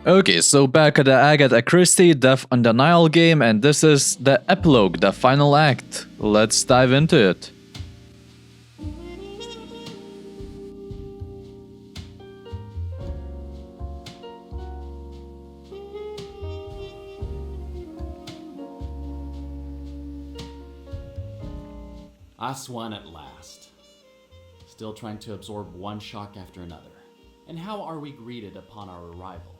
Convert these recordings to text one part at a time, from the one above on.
Okay, so back at the Agatha Christie Death on the Nile game, and this is the Epilogue The Final Act. Let's dive into it. Aswan at last. Still trying to absorb one shock after another. And how are we greeted upon our arrival?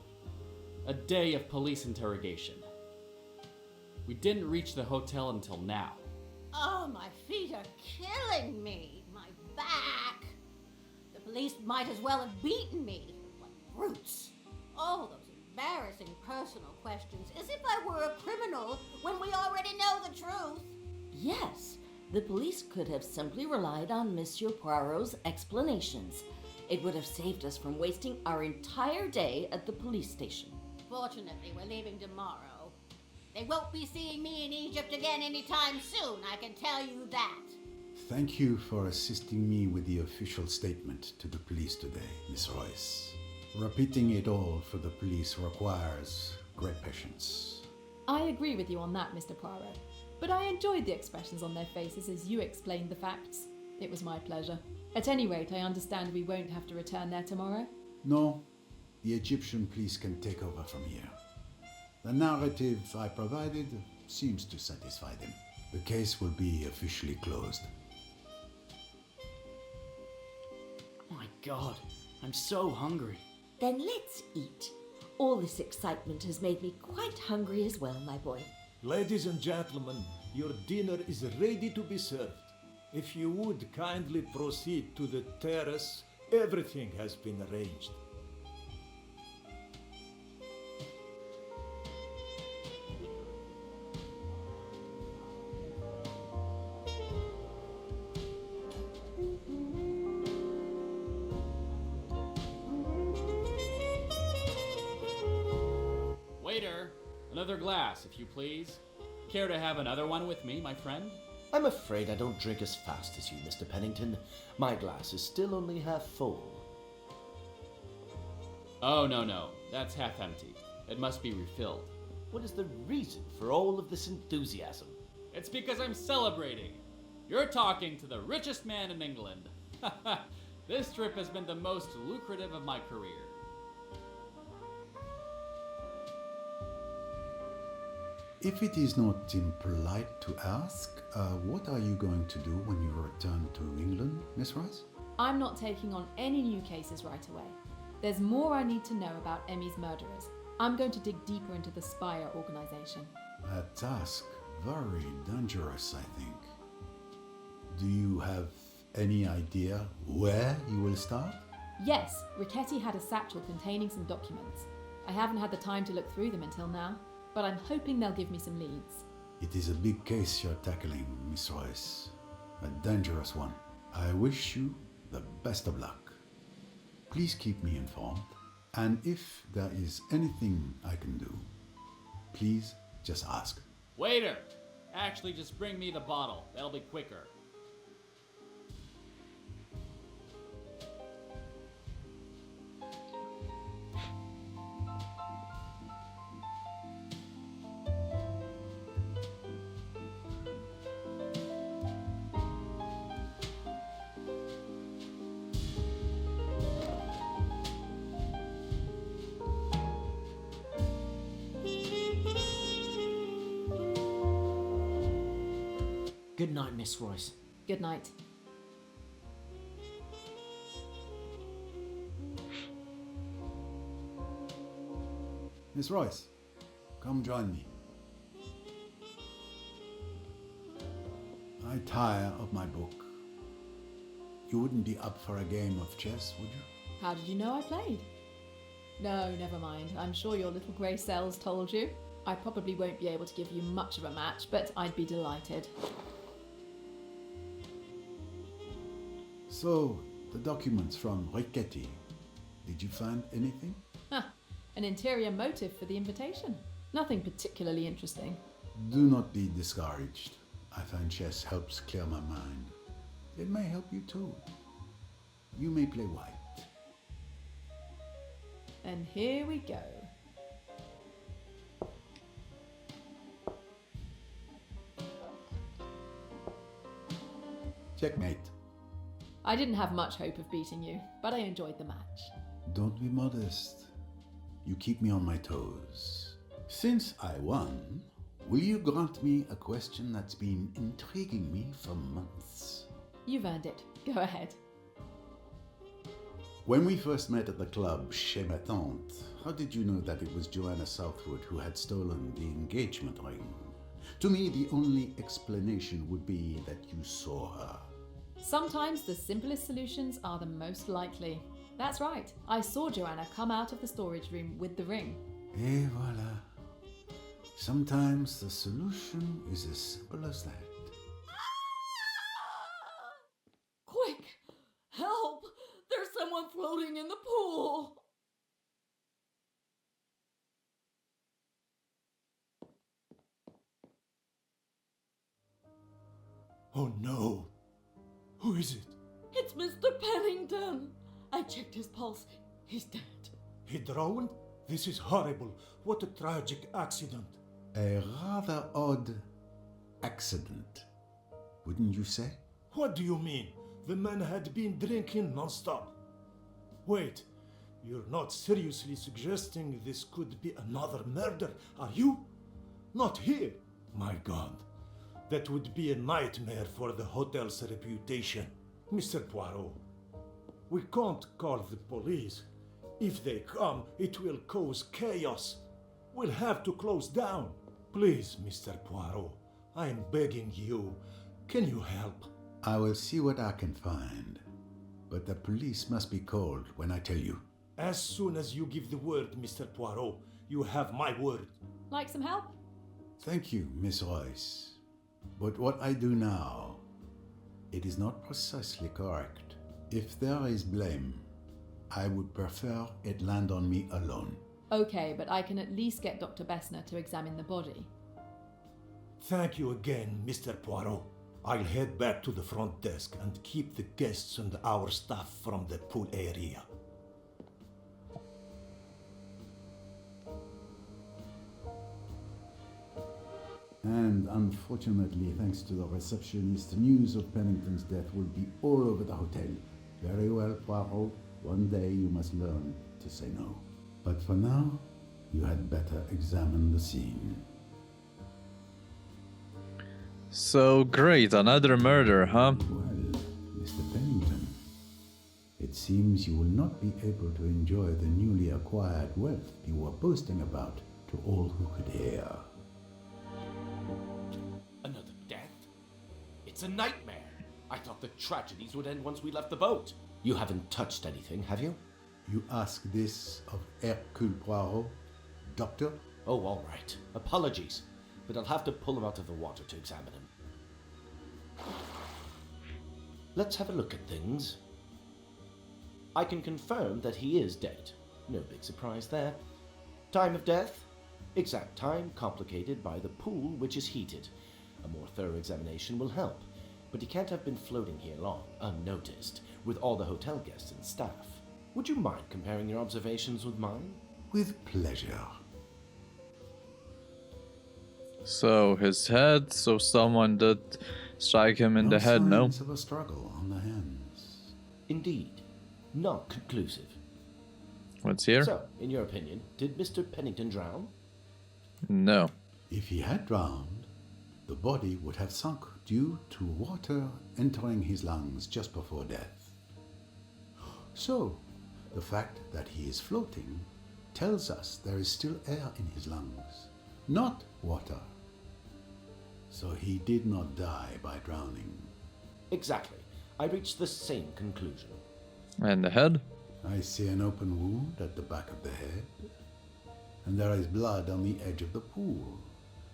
A day of police interrogation. We didn't reach the hotel until now. Oh, my feet are killing me. My back. The police might as well have beaten me. Like brutes. All those embarrassing personal questions, as if I were a criminal when we already know the truth. Yes, the police could have simply relied on Monsieur Poirot's explanations. It would have saved us from wasting our entire day at the police station. Fortunately, we're leaving tomorrow. They won't be seeing me in Egypt again anytime soon, I can tell you that. Thank you for assisting me with the official statement to the police today, Miss Royce. Repeating it all for the police requires great patience. I agree with you on that, Mr. Poirot. But I enjoyed the expressions on their faces as you explained the facts. It was my pleasure. At any rate, I understand we won't have to return there tomorrow. No, the Egyptian police can take over from here. The narrative I provided seems to satisfy them. The case will be officially closed. My God, I'm so hungry. Then let's eat. All this excitement has made me quite hungry as well, my boy. Ladies and gentlemen, your dinner is ready to be served. If you would kindly proceed to the terrace, everything has been arranged. Waiter, another glass, if you please. Care to have another one with me, my friend? I'm afraid I don't drink as fast as you, Mr. Pennington. My glass is still only half full. Oh, no, that's half empty. It must be refilled. What is the reason for all of this enthusiasm? It's because I'm celebrating. You're talking to the richest man in England. This trip has been the most lucrative of my career. If it is not impolite to ask, what are you going to do when you return to England, Miss Royce? I'm not taking on any new cases right away. There's more I need to know about Emmy's murderers. I'm going to dig deeper into the Spire organization. A task very dangerous, I think. Do you have any idea where you will start? Yes, Riquetti had a satchel containing some documents. I haven't had the time to look through them until now, but I'm hoping they'll give me some leads. It is a big case you're tackling, Miss Royce. A dangerous one. I wish you the best of luck. Please keep me informed, and if there is anything I can do, please just ask. Waiter! Actually, just bring me the bottle. That'll be quicker. Good night, Miss Royce. Good night. Miss Royce, come join me. I tire of my book. You wouldn't be up for a game of chess, would you? How did you know I played? No, never mind. I'm sure your little grey cells told you. I probably won't be able to give you much of a match, but I'd be delighted. So, the documents from Riquetti, did you find anything? An interior motive for the invitation. Nothing particularly interesting. Do not be discouraged. I find chess helps clear my mind. It may help you too. You may play white. And here we go. Checkmate. I didn't have much hope of beating you, but I enjoyed the match. Don't be modest. You keep me on my toes. Since I won, will you grant me a question that's been intriguing me for months? You've earned it. Go ahead. When we first met at the club Chez Ma Tante, how did you know that it was Joanna Southwood who had stolen the engagement ring? To me, the only explanation would be that you saw her. Sometimes the simplest solutions are the most likely. That's right. I saw Joanna come out of the storage room with the ring. Et voilà. Sometimes the solution is as simple as that. Quick! Help! There's someone floating in the pool! Oh no! Who is it? It's Mr. Pennington! I checked his pulse. He's dead. He drowned? This is horrible. What a tragic accident. A rather odd accident, wouldn't you say? What do you mean? The man had been drinking non-stop. Wait, you're not seriously suggesting this could be another murder, are you? Not here? My God, that would be a nightmare for the hotel's reputation. Mr. Poirot, we can't call the police. If they come, it will cause chaos. We'll have to close down. Please, Mr. Poirot, I am begging you. Can you help? I will see what I can find. But the police must be called when I tell you. As soon as you give the word, Mr. Poirot, you have my word. Like some help? Thank you, Miss Royce. But what I do now, it is not precisely correct. If there is blame, I would prefer it land on me alone. Okay, but I can at least get Dr. Bessner to examine the body. Thank you again, Mr. Poirot. I'll head back to the front desk and keep the guests and our staff from the pool area. And unfortunately, thanks to the receptionist, news of Pennington's death will be all over the hotel. Very well, Poirot. One day you must learn to say no. But for now, you had better examine the scene. So great, another murder, huh? Well, Mr. Pennington, it seems you will not be able to enjoy the newly acquired wealth you were boasting about to all who could hear. Another death? It's a nightmare. I thought the tragedies would end once we left the boat. You haven't touched anything, have you? You ask this of Hercule Poirot, Doctor? Oh, all right. Apologies. But I'll have to pull him out of the water to examine him. Let's have a look at things. I can confirm that he is dead. No big surprise there. Time of death? Exact time complicated by the pool, which is heated. A more thorough examination will help. But he can't have been floating here long, unnoticed, with all the hotel guests and staff. Would you mind comparing your observations with mine? With pleasure. So his head, so someone did strike him in the head, no? Signs of a struggle on the hands. Indeed. Not conclusive. What's here? So, in your opinion, did Mr. Pennington drown? No. If he had drowned, the body would have sunk due to water entering his lungs just before death. So, the fact that he is floating tells us there is still air in his lungs, not water. So he did not die by drowning. Exactly. I reached the same conclusion. And the head? I see an open wound at the back of the head, and there is blood on the edge of the pool,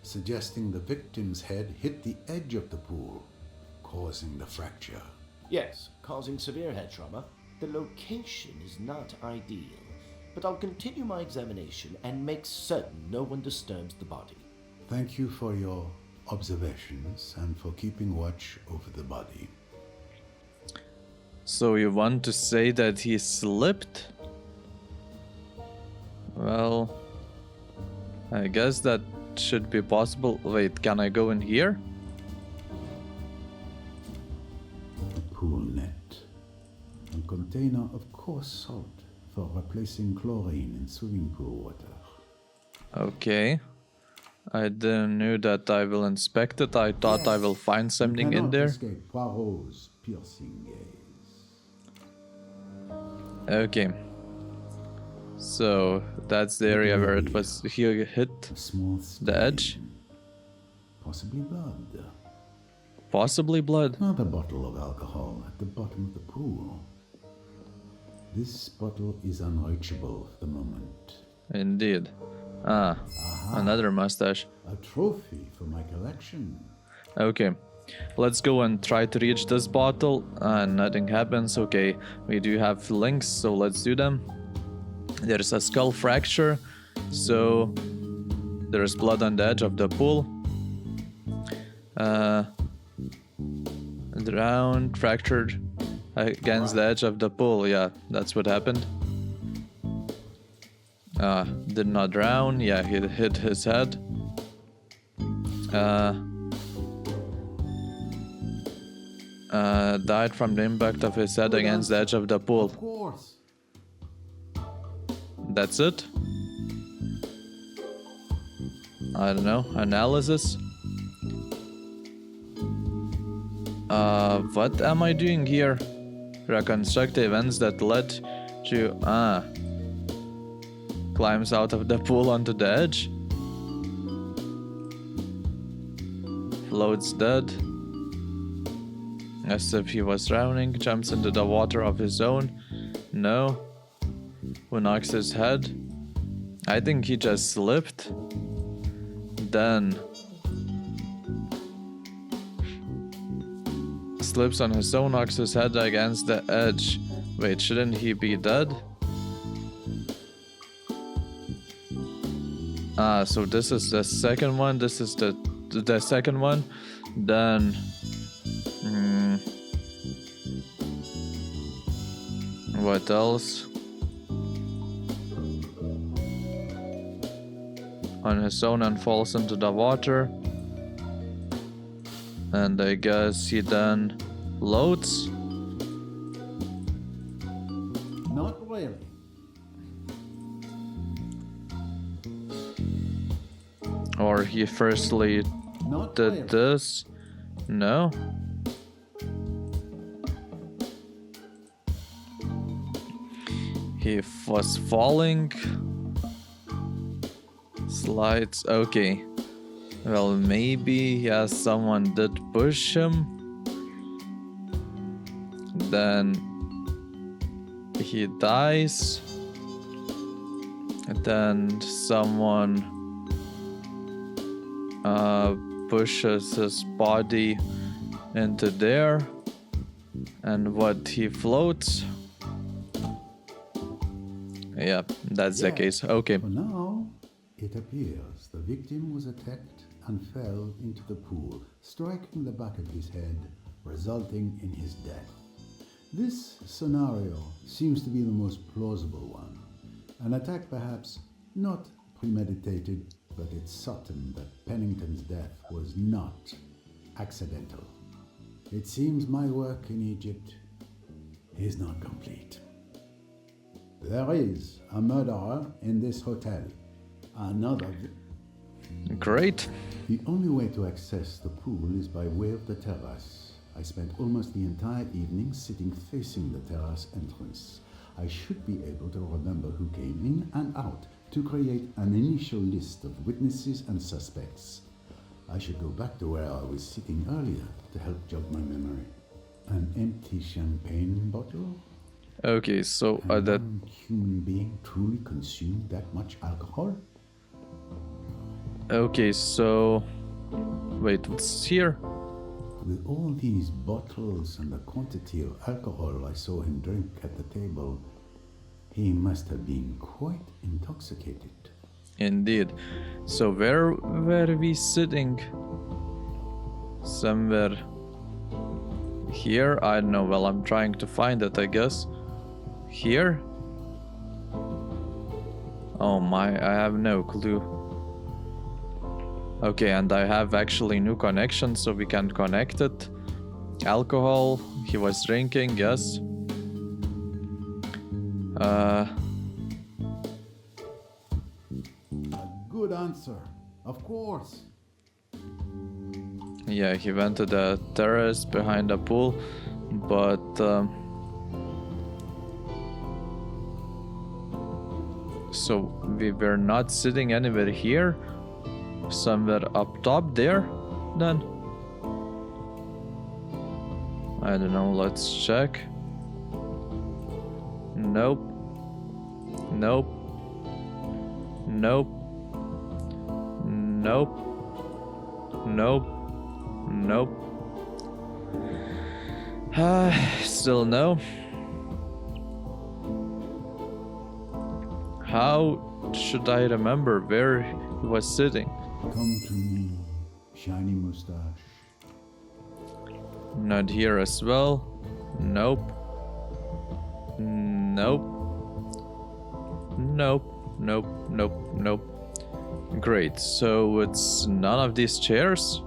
suggesting the victim's head hit the edge of the pool, causing the fracture. Yes, causing severe head trauma. The location is not ideal, but I'll continue my examination and make certain no one disturbs the body. Thank you for your observations and for keeping watch over the body. So you want to say that he slipped? Well, I guess that should be possible. Wait, can I go in here? container of coarse salt for replacing chlorine in swimming pool water. Okay. I didn't know that I will inspect it. I thought I will find something You in cannot there. escape Poirot's piercing gaze. Okay. So that's the area where it was he hit A small stain. the edge. Possibly blood. Possibly blood. Another bottle of alcohol at the bottom of the pool. This bottle is unreachable for the moment. Indeed. Ah, another mustache. A trophy for my collection. Okay. Let's go and try to reach this bottle. And nothing happens. Okay. We do have links, so let's do them. There's a skull fracture. So there's blood on the edge of the pool. Drowned, fractured against the edge of the pool. Yeah, that's what happened. Did not drown. Yeah, he hit his head. Died from the impact of his head against the edge of the pool. Of course. That's it? I don't know. Analysis? What am I doing here? Reconstruct the events that led to... Climbs out of the pool onto the edge. Floats dead. As if he was drowning. Jumps into the water of his own. No. Who knocks his head? I think he just slipped. Then... slips on his own, knocks his head against the edge. Wait, shouldn't he be dead? So this is the second one. This is the second one. Then... what else? On his own and falls into the water. And I guess he then floats. Not really. Or he firstly Not did really. this. No. He was falling. Slides. Okay. Well, maybe, yeah, someone did push him. Then he dies. And then someone pushes his body into there. And what, he floats? Yeah, that's the case. Okay. For now, it appears the victim was attacked and fell into the pool, striking the back of his head, resulting in his death. This scenario seems to be the most plausible one. An attack perhaps not premeditated, but it's certain that Pennington's death was not accidental. It seems my work in Egypt is not complete. There is a murderer in this hotel. Another... Great. The only way to access the pool is by way of the terrace. I spent almost the entire evening sitting facing the terrace entrance. I should be able to remember who came in and out to create an initial list of witnesses and suspects. I should go back to where I was sitting earlier to help jog my memory. An empty champagne bottle? Okay, so Can that... one human being truly consume that much alcohol? Okay, so... Wait, what's here? With all these bottles and the quantity of alcohol I saw him drink at the table, he must have been quite intoxicated. Indeed. So where were we sitting? Somewhere here? I don't know. Well, I'm trying to find it, I guess. Here? Oh my, I have no clue. Okay, and I have actually new connection, so we can connect it. Alcohol, he was drinking, yes. A good answer. Of course. Yeah, he went to the terrace behind the pool, but so we were not sitting anywhere here, somewhere up top there, then? I don't know, let's check. Nope. Nope. Nope. Nope. Nope. Nope. Still no. How should I remember where he was sitting? Come to me, shiny mustache. Not here as well. Nope. Nope. Nope. Nope. Nope. Nope. Great. So it's none of these chairs?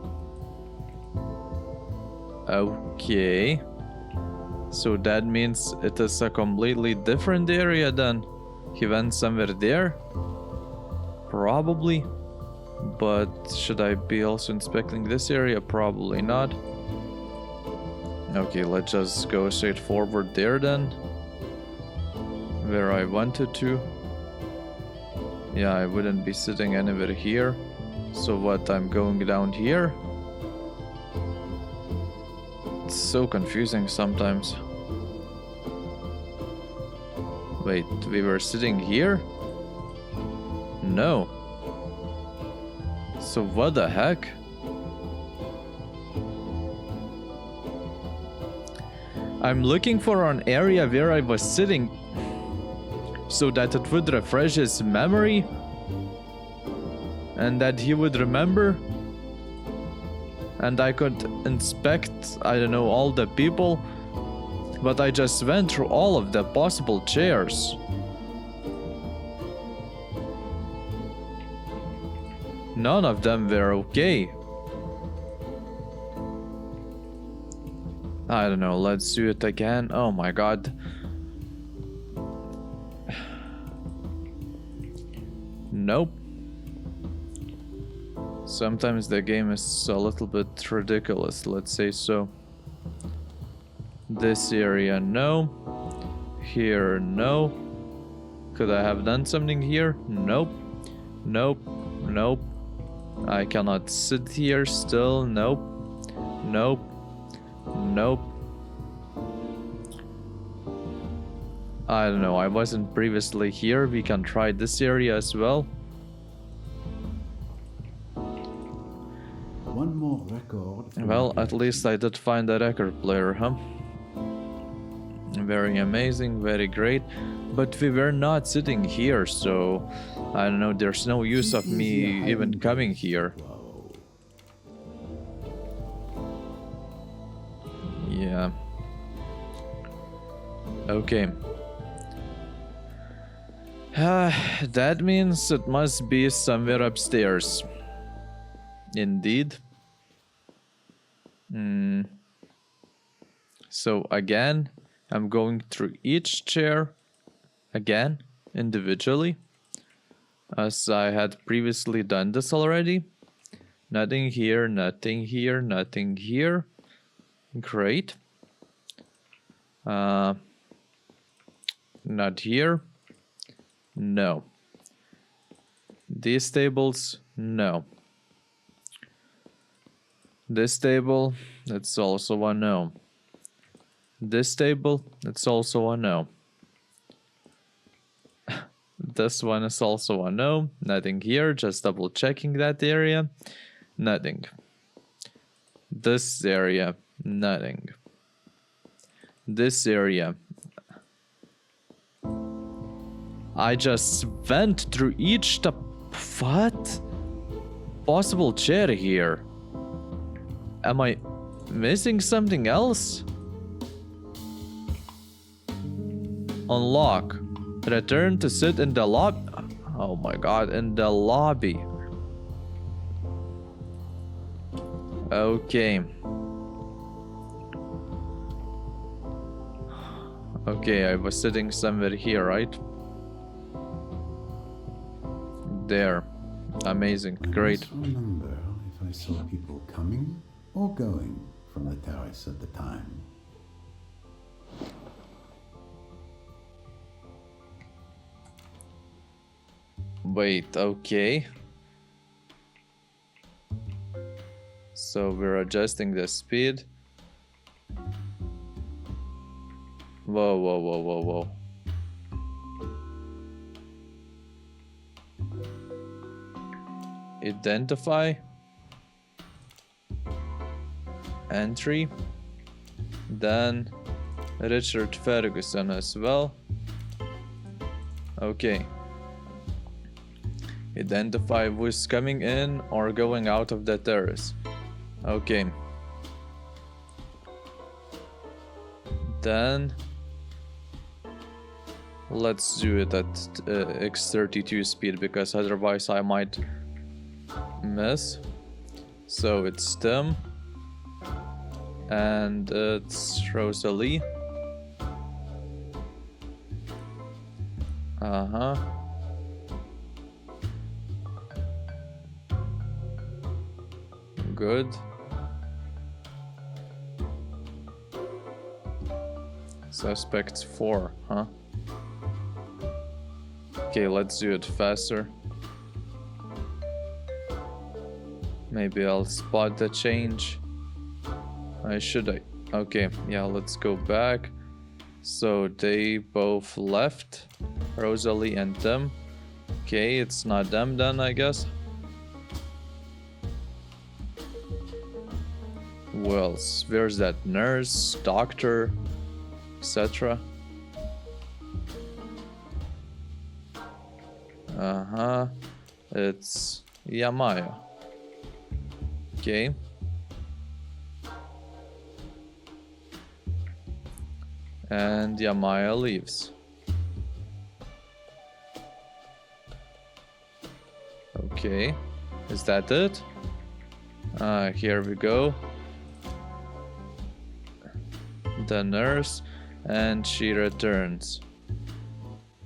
Okay. So that means it is a completely different area then. He went somewhere there? Probably. But should I be also inspecting this area? Probably not. Okay, let's just go straight forward there then. Where I wanted to. Yeah, I wouldn't be sitting anywhere here. So what, I'm going down here? It's so confusing sometimes. Wait, we were sitting here? No. So what the heck? I'm looking for an area where I was sitting so that it would refresh his memory and that he would remember and I could inspect, I don't know, all the people, but I just went through all of the possible chairs. None of them were okay. I don't know, let's do it again. Oh my god. Nope. Sometimes the game is a little bit ridiculous, let's say so. This area, no. Here, no. Could I have done something here? Nope. Nope. Nope. I cannot sit here still. Nope. Nope. Nope. I don't know, I wasn't previously here. We can try this area as well. One more record. Well, at least I did find a record player, huh? Very amazing, very great. But we were not sitting here, so I don't know, there's no use of me even coming here. Yeah. Okay. That means it must be somewhere upstairs. Indeed. So again, I'm going through each chair again, individually, as I had previously done this already. Nothing here, nothing here, nothing here. Great. Not here. No. These tables, no. This table, it's also a no. This table, it's also a no. This one is also a no. Nothing here, just double checking that area. Nothing. This area, nothing. This area. I just went through each what? Possible chair here. Am I missing something else? Unlock. Return to sit in the lobby. Oh my god, in the lobby. Okay. Okay, I was sitting somewhere here, right? There. Amazing. I Great. must remember if I saw people coming or going from the terrace at the time. Wait, okay. So we're adjusting the speed. Whoa, whoa, whoa, whoa, whoa. Identify. Entry. Then Richard Ferguson as well. Okay. Identify who's coming in or going out of the terrace. Okay. Then let's do it at x32 speed because otherwise I might miss. So it's Tim and it's Rosalie. Good. Suspects 4, huh? Okay, let's do it faster. Maybe I'll spot the change. Okay, yeah, let's go back. So they both left, Rosalie and them. Okay, it's not them then, I guess. Who else? Where's that nurse, doctor, etc.? It's Yamao. Okay. And Yamao leaves. Okay. Is that it? Here we go. The nurse, and she returns.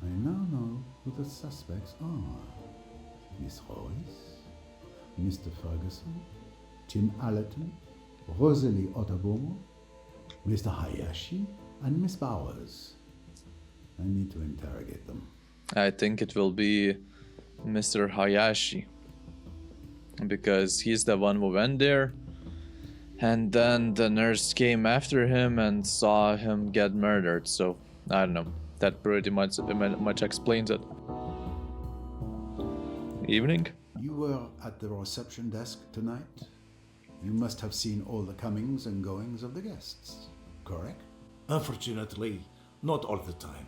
I now know who the suspects are. Miss Royce, Mr. Ferguson, Tim Allerton, Rosalie Otabomo, Mr. Hayashi, and Miss Bowers. I need to interrogate them. I think it will be Mr. Hayashi, because he's the one who went there, and then the nurse came after him and saw him get murdered. So I don't know. That pretty much explains it. Evening. You were at the reception desk tonight. You must have seen all the comings and goings of the guests, correct? Unfortunately, not all the time.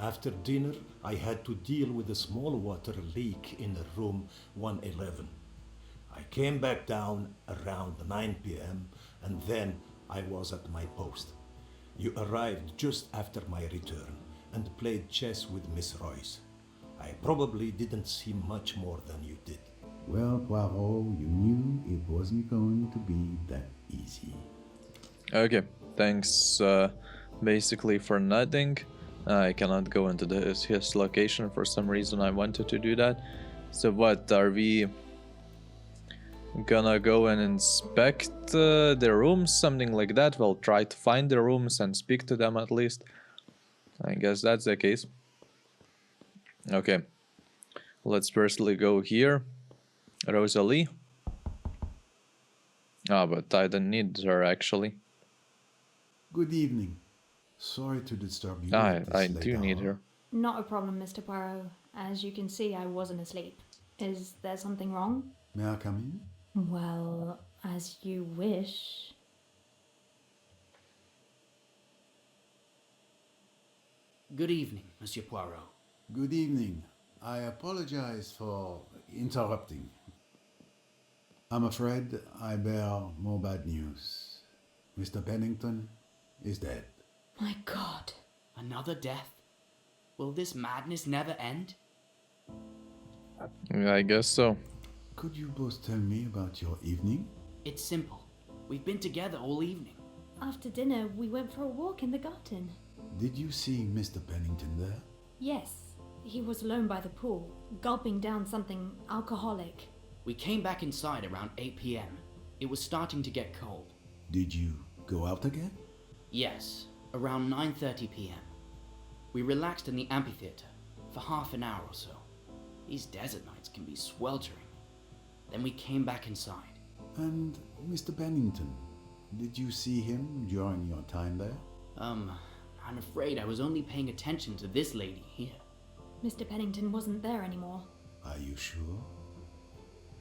After dinner, I had to deal with a small water leak in room 111. I came back down around 9 p.m. and then I was at my post. You arrived just after my return and played chess with Miss Royce. I probably didn't see much more than you did. Well, Poirot, you knew it wasn't going to be that easy. Okay, thanks basically for nothing. I cannot go into his location for some reason. I wanted to do that. So what, are we gonna go and inspect the rooms, something like that? We'll try to find the rooms and speak to them at least. I guess that's the case. Okay, let's firstly go here. Rosalie. But I don't need her actually. Good evening. Sorry to disturb you. I do need her. Not a problem, Mr. Poirot. As you can see, I wasn't asleep. Is there something wrong? May I come in? Well, as you wish. Good evening, Monsieur Poirot. Good evening. I apologize for interrupting. I'm afraid I bear more bad news. Mr. Pennington is dead. My God. Another death? Will this madness never end? I guess so. Could you both tell me about your evening? It's simple. We've been together all evening. After dinner, we went for a walk in the garden. Did you see Mr. Pennington there? Yes, he was alone by the pool, gulping down something alcoholic. We came back inside around 8 p.m. It was starting to get cold. Did you go out again? Yes, around 9:30 p.m. We relaxed in the amphitheater for half an hour or so. These desert nights can be sweltering. Then we came back inside. And Mr. Pennington, did you see him during your time there? I'm afraid I was only paying attention to this lady here. Mr. Pennington wasn't there anymore. Are you sure?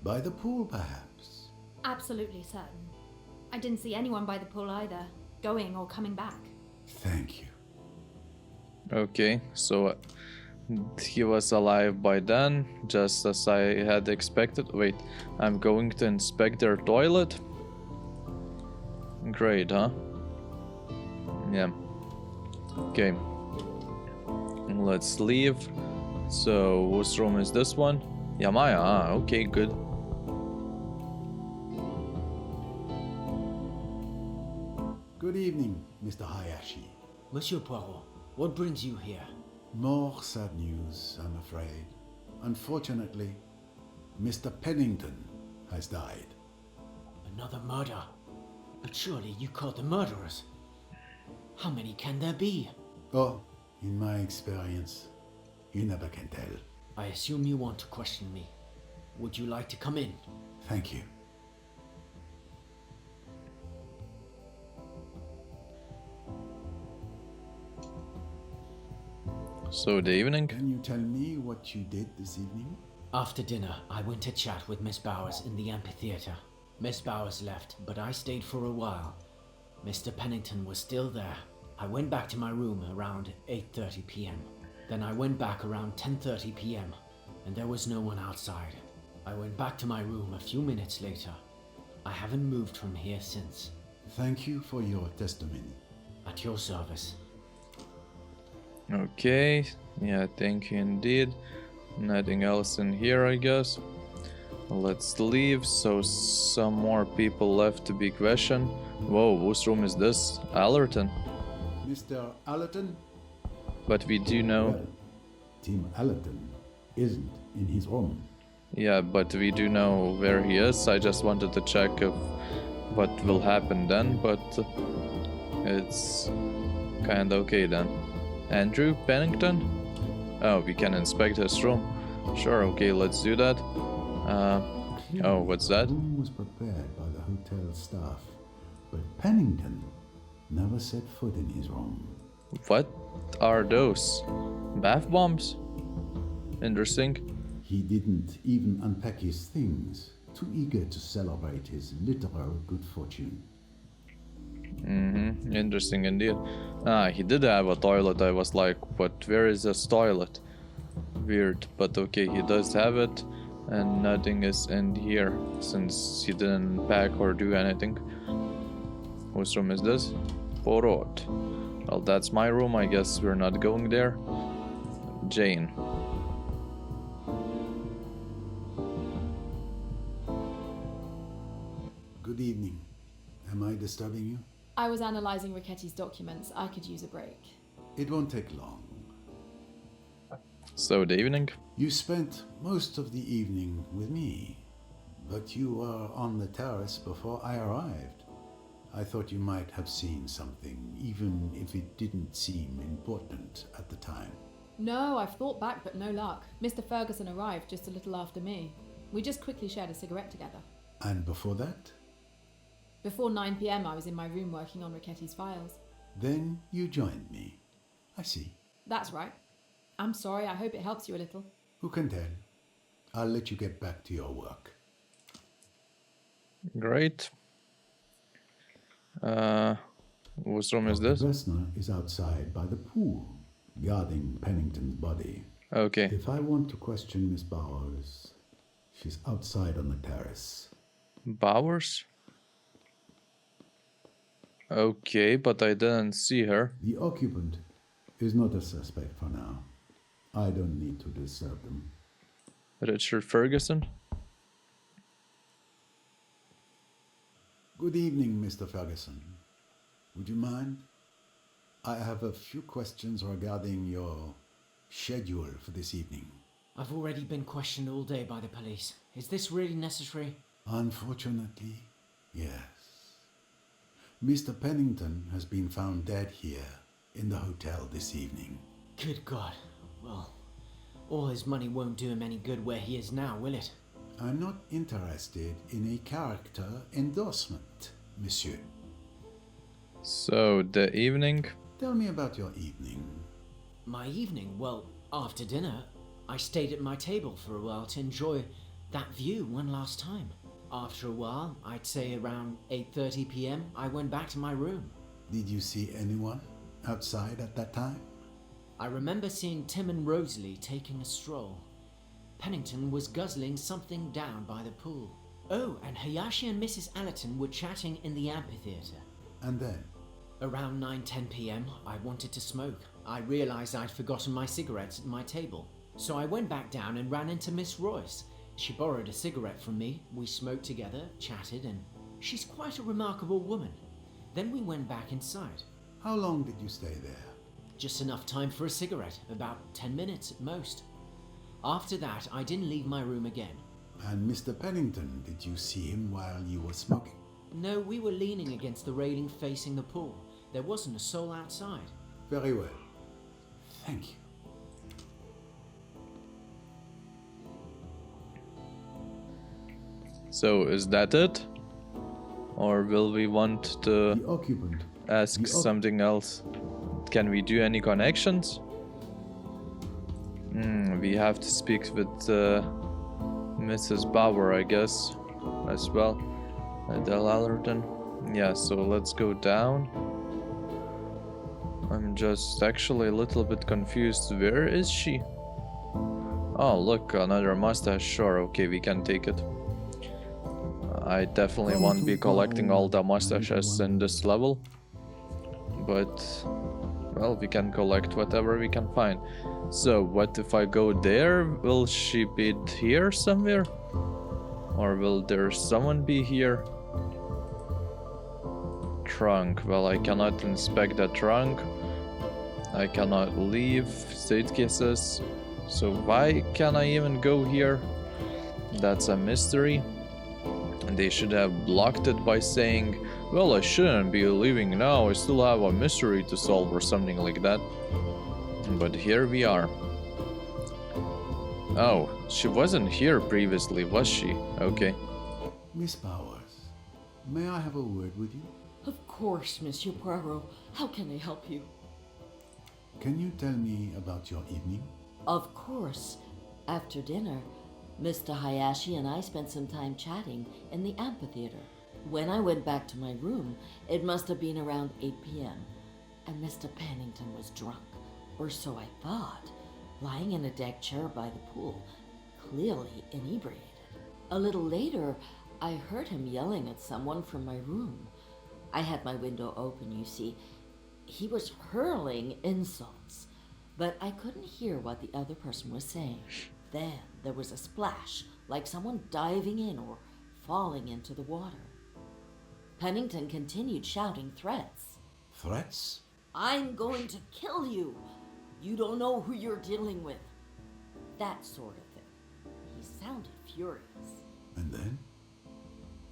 By the pool, perhaps? Absolutely certain. I didn't see anyone by the pool either, going or coming back. Thank you. Okay, so he was alive by then, just as I had expected. Wait, I'm going to inspect their toilet? Great, huh? Yeah. Okay. Let's leave. So, whose room is this one? Yamao. Ah, okay, good. Good evening, Mr. Hayashi. Monsieur Poirot, what brings you here? More sad news, I'm afraid. Unfortunately, Mr. Pennington has died. Another murder? But surely you caught the murderers. How many can there be? Oh, in my experience, you never can tell. I assume you want to question me. Would you like to come in? Thank you. So, the evening? Can you tell me what you did this evening? After dinner, I went to chat with Miss Bowers in the amphitheater. Miss Bowers left, but I stayed for a while. Mr. Pennington was still there. I went back to my room around 8:30 p.m. Then I went back around 10:30 p.m. and there was no one outside. I went back to my room a few minutes later. I haven't moved from here since. Thank you for your testimony. At your service. Okay, yeah, thank you indeed. Nothing else in here, I guess. Let's leave, so some more people left to be questioned. Whoa, whose room is this? Allerton. Mr. Allerton? But we do know... Well, Tim Allerton isn't in his room. Yeah, but we do know where he is. I just wanted to check if what will happen then, but it's kinda okay then. Andrew Pennington? Oh, we can inspect his room. Sure, okay, let's do that. Oh, what's that? The room was prepared by the hotel staff, but Pennington never set foot in his room. What are those? Bath bombs? Interesting. He didn't even unpack his things, too eager to celebrate his literal good fortune. Interesting indeed. Ah, he did have a toilet. I was like, but where is this toilet? Weird, but okay, he does have it, and nothing is in here since he didn't pack or do anything. Whose room is this? Poirot. Well, that's my room. I guess we're not going there. Jane. Good evening. Am I disturbing you? I was analysing Ricchetti's documents. I could use a break. It won't take long. So, the evening? You spent most of the evening with me, but you were on the terrace before I arrived. I thought you might have seen something, even if it didn't seem important at the time. No, I've thought back, but no luck. Mr. Ferguson arrived just a little after me. We just quickly shared a cigarette together. And before that? Before 9 p.m. I was in my room working on Ricchetti's files. Then you joined me. I see. That's right. I'm sorry, I hope it helps you a little. Who can tell? I'll let you get back to your work. Great. Whose room is this? Vesna is outside by the pool, guarding Pennington's body. Okay. If I want to question Miss Bowers, she's outside on the terrace. Bowers? Okay, but I didn't see her. The occupant is not a suspect for now. I don't need to disturb them. Richard Ferguson? Good evening, Mr. Ferguson. Would you mind? I have a few questions regarding your schedule for this evening. I've already been questioned all day by the police. Is this really necessary? Unfortunately, yes. Mr. Pennington has been found dead here in the hotel this evening. Good God. Well, all his money won't do him any good where he is now, will it? I'm not interested in a character endorsement, monsieur. So, the evening? Tell me about your evening. My evening? Well, after dinner, I stayed at my table for a while to enjoy that view one last time. After a while, I'd say around 8:30 p.m., I went back to my room. Did you see anyone outside at that time? I remember seeing Tim and Rosalie taking a stroll. Pennington was guzzling something down by the pool. Oh, and Hayashi and Mrs. Allerton were chatting in the amphitheater. And then? Around 9:10 p.m., I wanted to smoke. I realized I'd forgotten my cigarettes at my table. So I went back down and ran into Miss Royce. She borrowed a cigarette from me. We smoked together, chatted, and she's quite a remarkable woman. Then we went back inside. How long did you stay there? Just enough time for a cigarette, about 10 minutes at most. After that, I didn't leave my room again. And Mr. Pennington, did you see him while you were smoking? No, we were leaning against the railing facing the pool. There wasn't a soul outside. Very well. Thank you. So, is that it? Or will we want to The occupant. ask something else? Can we do any connections? We have to speak with Mrs. Bauer, I guess, as well. Adele Allerton. Yeah, so let's go down. I'm just actually a little bit confused. Where is she? Oh, look, another mustache. Sure, okay, we can take it. I definitely won't be collecting all the mustaches in this level. But, well, we can collect whatever we can find. So, what if I go there? Will she be here somewhere? Or will there someone be here? Trunk. Well, I cannot inspect the trunk. I cannot leave suitcases. So why can I even go here? That's a mystery. And they should have blocked it by saying, well, I shouldn't be leaving now. I still have a mystery to solve or something like that. But here we are. Oh, she wasn't here previously, was she? Okay. Miss Bowers, may I have a word with you? Of course, Monsieur Poirot. How can I help you? Can you tell me about your evening? Of course. After dinner, Mr. Hayashi and I spent some time chatting in the amphitheater. When I went back to my room, it must have been around 8 p.m., and Mr. Pennington was drunk, or so I thought, lying in a deck chair by the pool, clearly inebriated. A little later, I heard him yelling at someone from my room. I had my window open, you see. He was hurling insults, but I couldn't hear what the other person was saying. Then there was a splash, like someone diving in or falling into the water. Pennington continued shouting threats. Threats? I'm going to kill you. You don't know who you're dealing with. That sort of thing. He sounded furious. And then?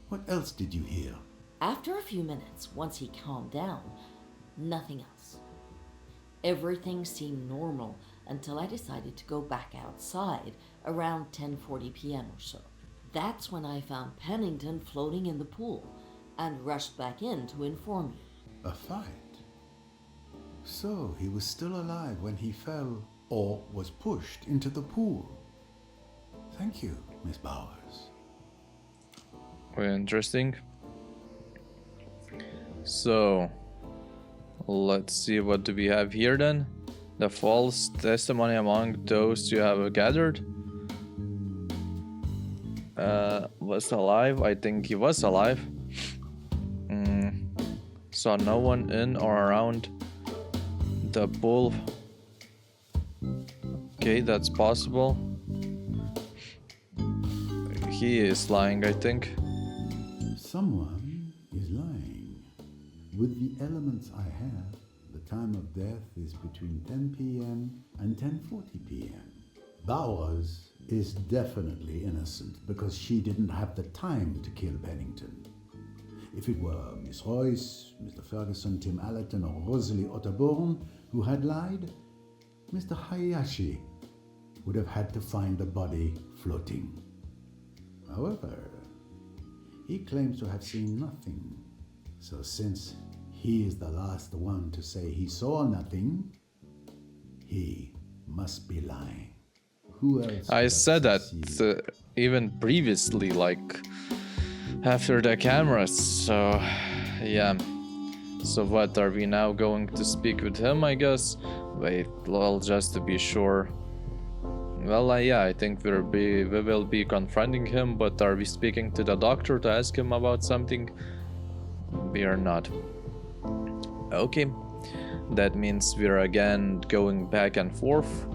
What else did you hear? After a few minutes, once he calmed down, nothing else. Everything seemed normal until I decided to go back outside around 10:40 p.m. or so. That's when I found Pennington floating in the pool and rushed back in to inform you. A fight? So he was still alive when he fell or was pushed into the pool. Thank you, Miss Bowers. Very interesting. So, let's see, what do we have here then? The false testimony among those you have gathered. Was alive? I think he was alive. Saw no one in or around the pool. Okay, that's possible. He is lying, I think. Someone is lying. With the elements I have, the time of death is between 10 p.m. and 10:40 p.m. Bowers is definitely innocent because she didn't have the time to kill Pennington. If it were Miss Royce, Mr. Ferguson, Tim Allerton, or Rosalie Otterborn who had lied, Mr. Hayashi would have had to find the body floating. However, he claims to have seen nothing. So since he is the last one to say he saw nothing, he must be lying. Who else? I said that even previously, like after the cameras. So yeah. So what, are we now going to speak with him, I guess? Wait, well, just to be sure. Well, yeah, I think we will be confronting him, but are we speaking to the doctor to ask him about something? We are not. Okay, that means we're again going back and forth.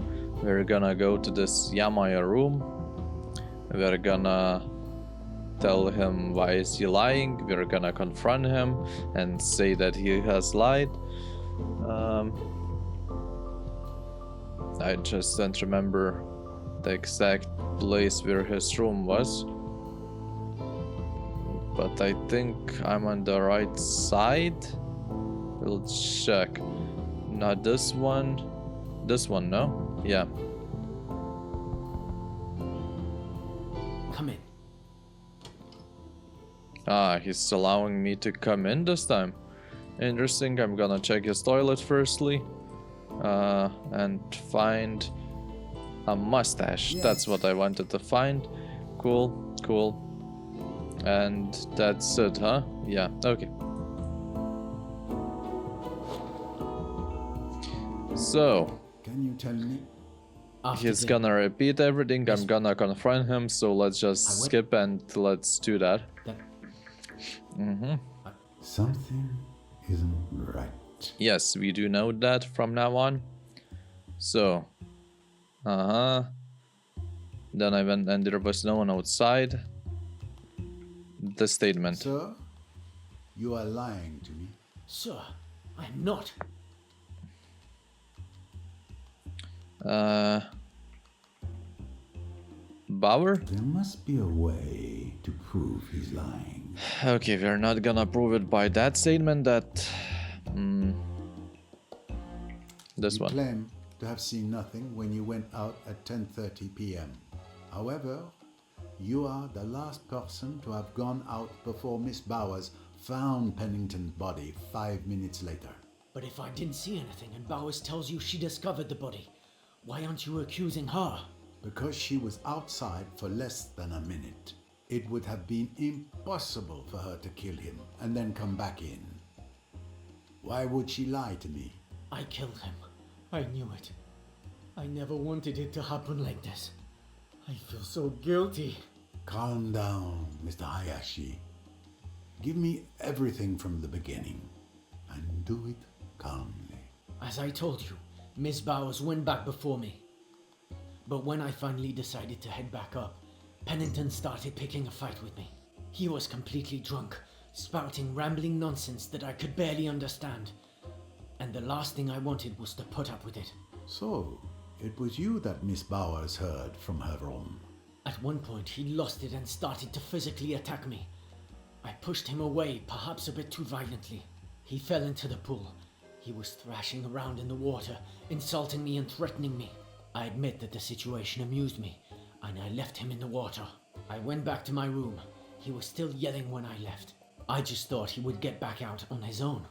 We're gonna go to this Yamao room. We're gonna tell him why is he lying. We're gonna confront him and say that he has lied. I just don't remember the exact place where his room was, but I think I'm on the right side. We'll check. Not this one. This one, no? Yeah. Come in. Ah, he's allowing me to come in this time. Interesting. I'm gonna check his toilet firstly. And find a mustache. Yes. That's what I wanted to find. Cool, cool. And that's it, huh? Yeah, okay. So, Can you tell me? After he's the- gonna repeat everything. I'm gonna confront him, so let's just I would- skip and let's do that. That- Something isn't right. Yes, we do know that from now on. So, then I went and there was no one outside. The statement. Sir, you are lying to me. Sir, I'm not. Bauer? There must be a way to prove he's lying. Okay, we're not gonna prove it by that statement. That this You one. claim to have seen nothing when you went out at 10:30 p.m. However, you are the last person to have gone out before Miss Bowers found Pennington's body 5 minutes later. But if I didn't see anything and Bowers tells you she discovered the body, why aren't you accusing her? Because she was outside for less than a minute. It would have been impossible for her to kill him and then come back in. Why would she lie to me? I killed him. I knew it. I never wanted it to happen like this. I feel so guilty. Calm down, Mr. Hayashi. Give me everything from the beginning and do it calmly. As I told you, Miss Bowers went back before me. But when I finally decided to head back up, Pennington started picking a fight with me. He was completely drunk, spouting rambling nonsense that I could barely understand. And the last thing I wanted was to put up with it. So, it was you that Miss Bowers heard from her room. At one point, he lost it and started to physically attack me. I pushed him away, perhaps a bit too violently. He fell into the pool. He was thrashing around in the water, insulting me and threatening me. I admit that the situation amused me, and I left him in the water. I went back to my room. He was still yelling when I left. I just thought he would get back out on his own.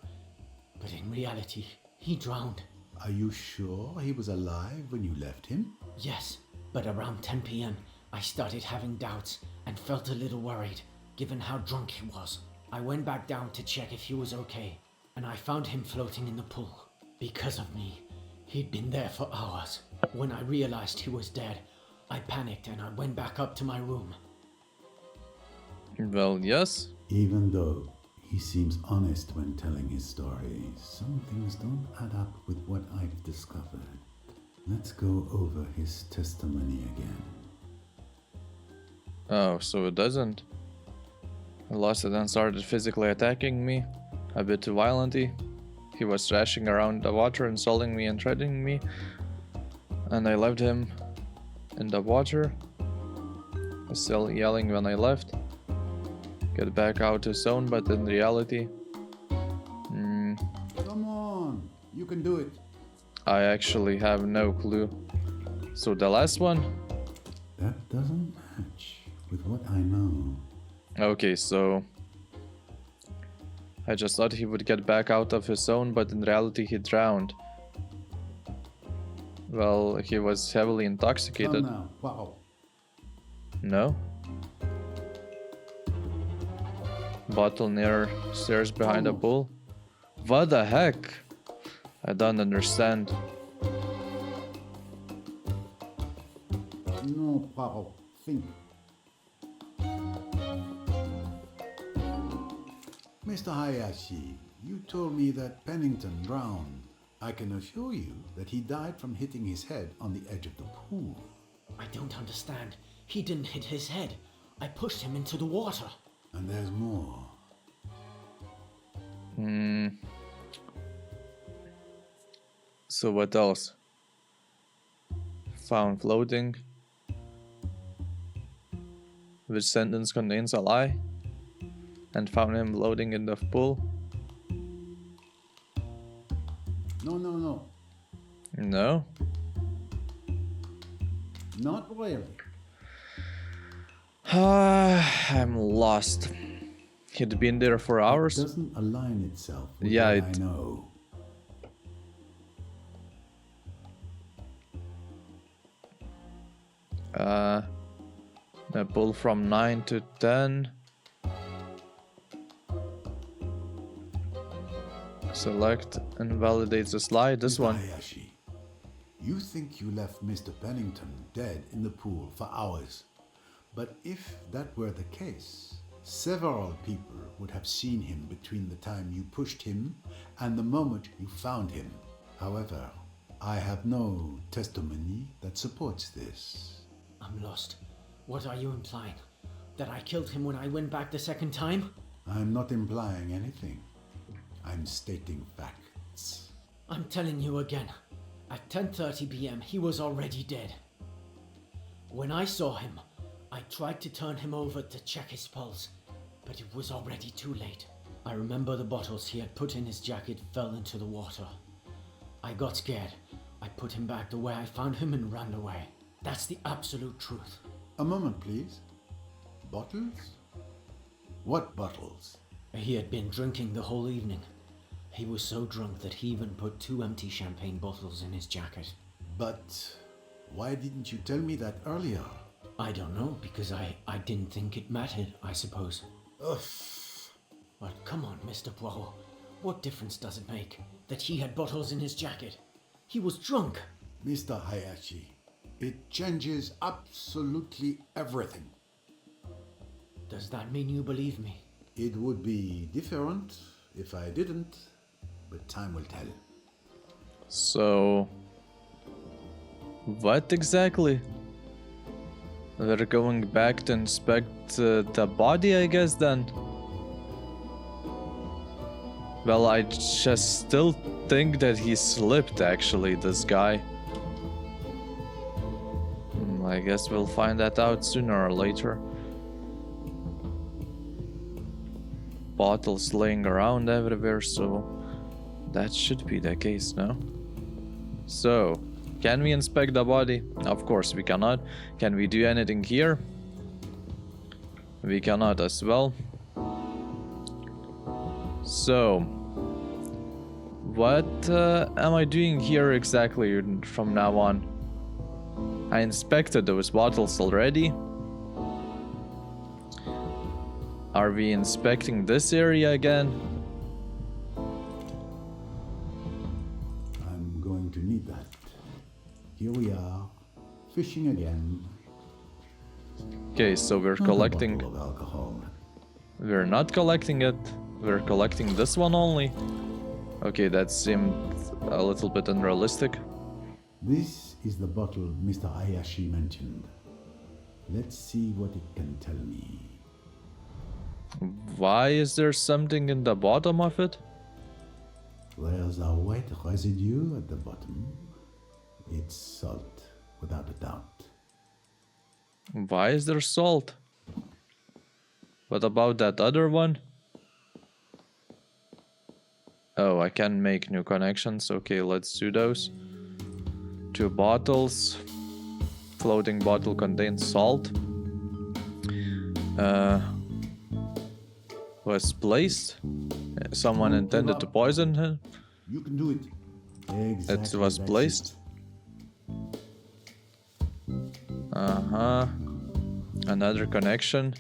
But in reality, he drowned. Are you sure he was alive when you left him? Yes, but around 10 p.m., I started having doubts and felt a little worried, given how drunk he was. I went back down to check if he was okay, and I found him floating in the pool. Because of me, he'd been there for hours. When I realized he was dead, I panicked and I went back up to my room. Well, yes. Even though he seems honest when telling his story, some things don't add up with what I've discovered. Let's go over his testimony again. Oh, so it doesn't. I lost it and started physically attacking me. A bit too violently. He was thrashing around the water, insulting me and threatening me. And I left him in the water. Still yelling when I left. Get back out to zone, but in reality... Come on, you can do it. I actually have no clue. So the last one? That doesn't match with what I know. Okay, so... I just thought he would get back out of his zone, but in reality he drowned. Well, he was heavily intoxicated. Come now, wow. No? Bottle near stairs behind the pool? What the heck? I don't understand. No, Poirot, think. Mr. Hayashi, you told me that Pennington drowned. I can assure you that he died from hitting his head on the edge of the pool. I don't understand. He didn't hit his head. I pushed him into the water. And there's more. So what else? Found floating. Which sentence contains a lie? And found him floating in the pool? No, no, no. No? Not really. I'm lost. He'd been there for hours? It doesn't align itself with Yeah, what I know. The pull from 9 to 10. Select and validate the slide. This Mr. one. Hayashi, you think you left Mr. Pennington dead in the pool for hours. But if that were the case, several people would have seen him between the time you pushed him and the moment you found him. However, I have no testimony that supports this. I'm lost. What are you implying? That I killed him when I went back the second time? I'm not implying anything. I'm stating facts. I'm telling you again. At 10:30 p.m. he was already dead. When I saw him, I tried to turn him over to check his pulse, but it was already too late. I remember the bottles he had put in his jacket fell into the water. I got scared. I put him back the way I found him and ran away. That's the absolute truth. A moment, please. Bottles? What bottles? He had been drinking the whole evening. He was so drunk that he even put 2 empty champagne bottles in his jacket. But why didn't you tell me that earlier? I don't know, because I didn't think it mattered, I suppose. Ugh. But come on, Mr. Poirot. What difference does it make that he had bottles in his jacket? He was drunk. Mr. Hayashi, it changes absolutely everything. Does that mean you believe me? It would be different if I didn't, but time will tell. So... what exactly? They're going back to inspect the body, I guess, then? Well, I just still think that he slipped, actually, this guy. I guess we'll find that out sooner or later. Bottles laying around everywhere, so that should be the case, no? So, can we inspect the body? Of course we cannot. Can we do anything here? We cannot as well. So, what am I doing here exactly from now on? I inspected those bottles already. Are we inspecting this area again? I'm going to need that. Here we are, fishing again. Okay, so we're Another collecting... bottle of alcohol. We're not collecting it. We're collecting this one only. Okay, that seemed a little bit unrealistic. This is the bottle Mr. Hayashi mentioned. Let's see what it can tell me. Why is there something in the bottom of it? There's a white residue at the bottom. It's salt, without a doubt. Why is there salt? What about that other one? Oh, I can make new connections. Okay, let's do those. 2 bottles. Floating bottle contains salt. Was placed. Someone intended to poison him. You can do it. Exactly, It was that's placed. Another connection.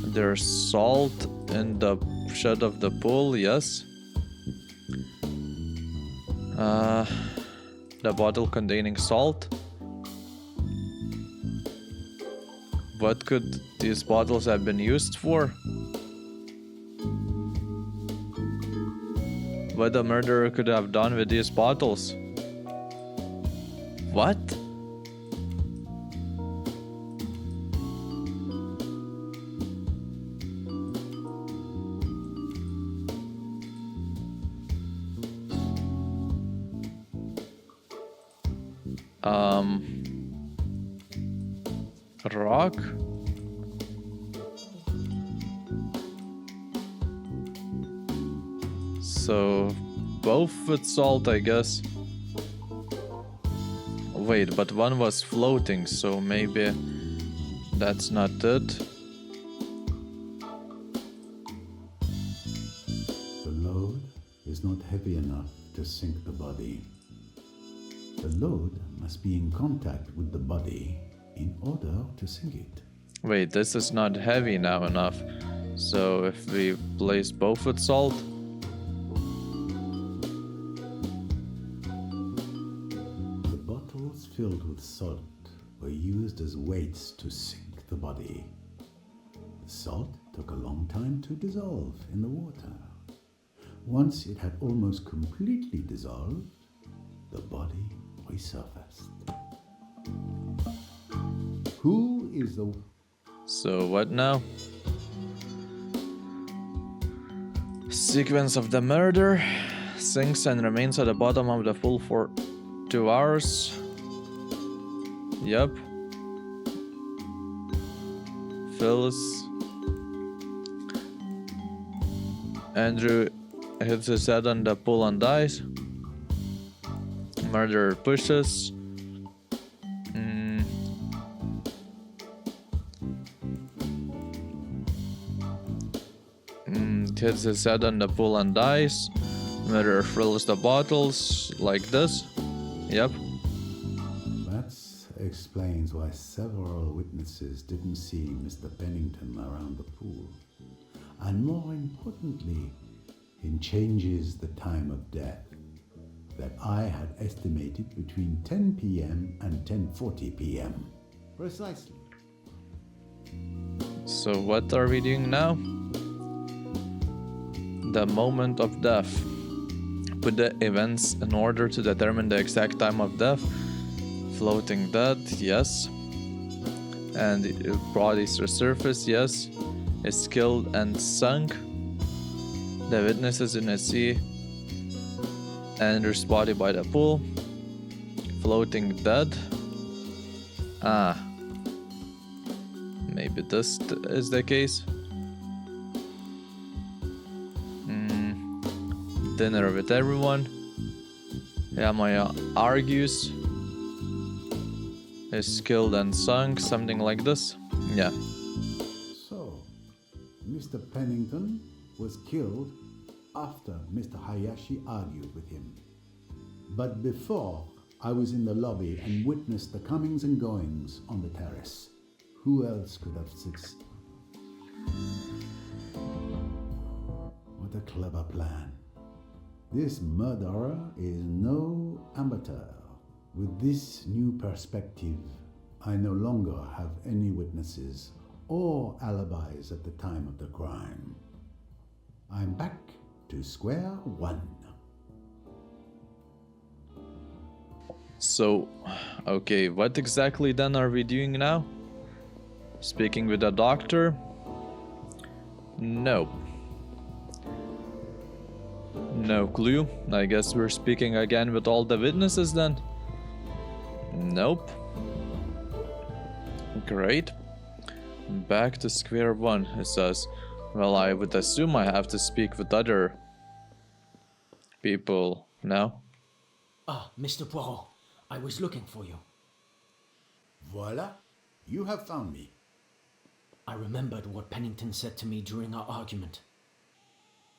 There's salt in the shed of the pool, yes. The bottle containing salt. What could these bottles have been used for? What the murderer could have done with these bottles? What? Rock? So, both with salt, I guess. Wait, but one was floating, so maybe that's not it. The load is not heavy enough to sink the body. The load must be in contact with the body in order to sink it. Wait, this is not heavy now enough. So if we place both with salt... The bottles filled with salt were used as weights to sink the body. The salt took a long time to dissolve in the water. Once it had almost completely dissolved, the body resurfaced. Who is the... So what now? Sequence of the murder. Sinks and remains at the bottom of the pool for 2 hours. Yep. Phyllis. Andrew hits his head on the pool and dies. Murderer pushes. Hits his head on the pool and dies. Murderer fills the bottles like this. Yep. That explains why several witnesses didn't see Mr. Pennington around the pool. And more importantly, it changes the time of death that I had estimated between 10 p.m. and 10:40 p.m. Precisely. So what are we doing now? The moment of death. Put the events in order to determine the exact time of death. Floating dead, yes. And bodies resurface, yes. Is killed and sunk. The witnesses in the sea. Andrew's body by the pool. Floating dead. Maybe this is the case. Dinner with everyone. Yamao argues. Is killed and sunk, something like this. Yeah. So, Mr. Pennington was killed after Mr. Hayashi argued with him. But before I was in the lobby and witnessed the comings and goings on the terrace. Who else could have succeeded? What a clever plan. This murderer is no amateur. With this new perspective, I no longer have any witnesses or alibis at the time of the crime. I'm back to square one. So, okay, what exactly then are we doing now? Speaking with the doctor? No. No clue. I guess we're speaking again with all the witnesses then. Nope. Great. Back to square one, it says. Well, I would assume I have to speak with other people now. Ah, Mr. Poirot, I was looking for you. Voila, you have found me. I remembered what Pennington said to me during our argument.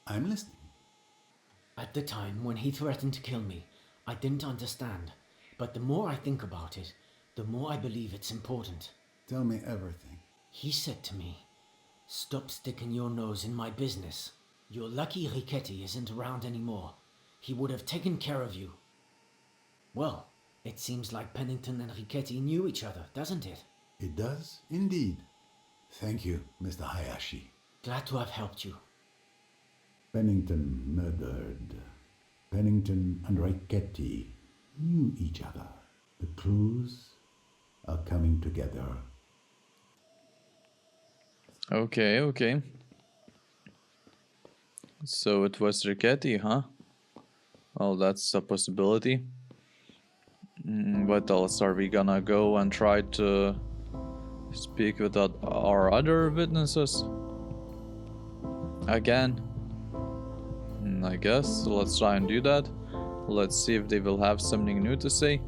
I'm listening. At the time, when he threatened to kill me, I didn't understand. But the more I think about it, the more I believe it's important. Tell me everything. He said to me, "Stop sticking your nose in my business. You're lucky Riquetti isn't around anymore. He would have taken care of you." Well, it seems like Pennington and Riquetti knew each other, doesn't it? It does, indeed. Thank you, Mr. Hayashi. Glad to have helped you. Pennington murdered. Pennington and Riquetti knew each other. The clues are coming together. Okay. So it was Riquetti, huh? Well, that's a possibility. What else are we gonna go and try to speak with our other witnesses? Again? I guess. Let's try and do that. Let's see if they will have something new to say.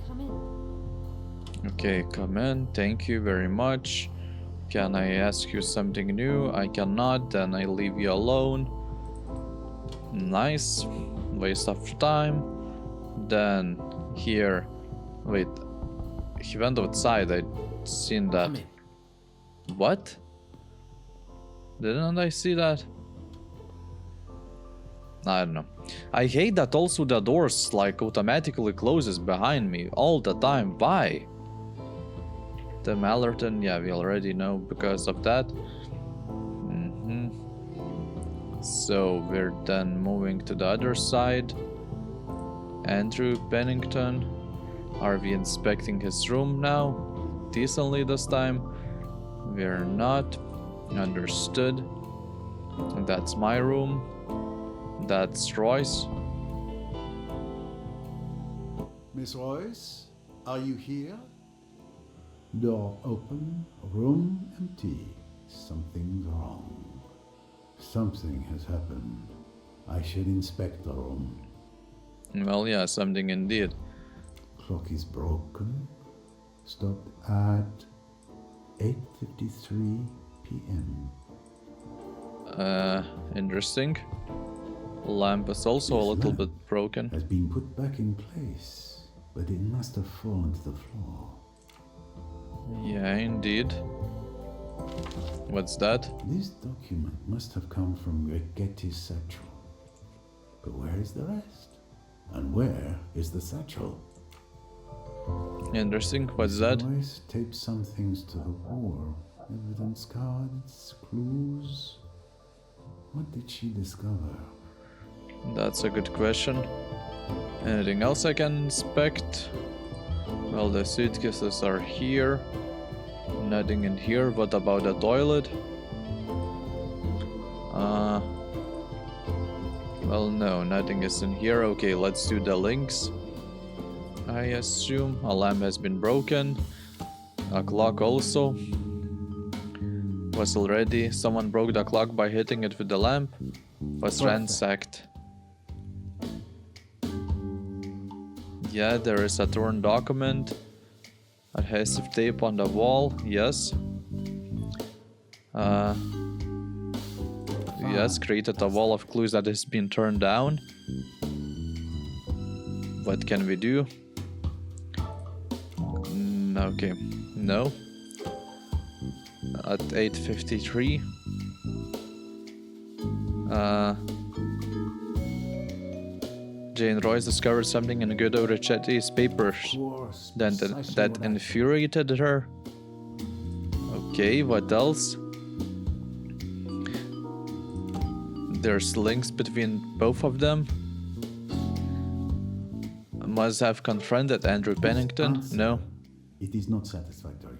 Come in. Okay, come in. Thank you very much. Can I ask you something new? I cannot, then I leave you alone. Nice. Waste of time. Then here. Wait. He went outside. I'd seen that. Come in. What? Didn't I see that? I don't know. I hate that also the doors like automatically closes behind me all the time. Why? The Mallerton, yeah, we already know because of that. So we're then moving to the other side. Andrew Pennington. Are we inspecting his room now? Decently this time? We're not. Understood. That's my room. That's Royce. Miss Royce, are you here? Door open, room empty. Something's wrong. Something has happened. I should inspect the room. Well, yeah, something indeed. Clock is broken. Stopped at 8:53 p.m. Interesting. Lamp is also a little bit broken. Has been put back in place, but it must have fallen to the floor. Yeah, indeed. What's that? This document must have come from Riquetti's satchel. But where is the rest? And where is the satchel? Interesting. What's that? Royce taped some things to the wall. Evidence cards, clues. What did she discover? That's a good question. Anything else I can inspect? Well, the suitcases are here. Nothing in here. What about the toilet? Well, no, nothing is in here. Okay, let's do the links. I assume a lamp has been broken. A clock also was already. Someone broke the clock by hitting it with the lamp. Was ransacked. Yeah, there is a torn document. Adhesive tape on the wall. Yes. Yes, created a wall of clues that has been turned down. What can we do? Okay, no. At 8:53. Jane Royce discovered something in Guido Ricchetti's papers that infuriated her. Okay, what else? There's links between both of them. Must have confronted Andrew Pennington. No. It is not satisfactory.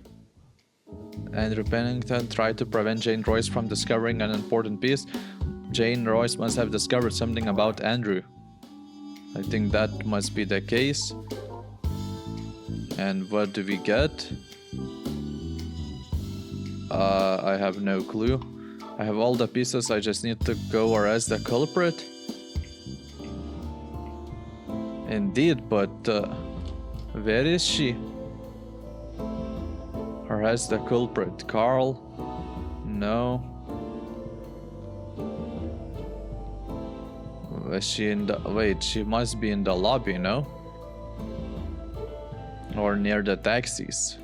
Andrew Pennington tried to prevent Jane Royce from discovering an important piece. Jane Royce must have discovered something about Andrew. I think that must be the case. And what do we get? I have no clue. I have all the pieces, I just need to go arrest the culprit. Indeed, but where is she? Arrest the culprit. Carl? No. Is she in the... Wait, she must be in the lobby, no? Or near the taxis.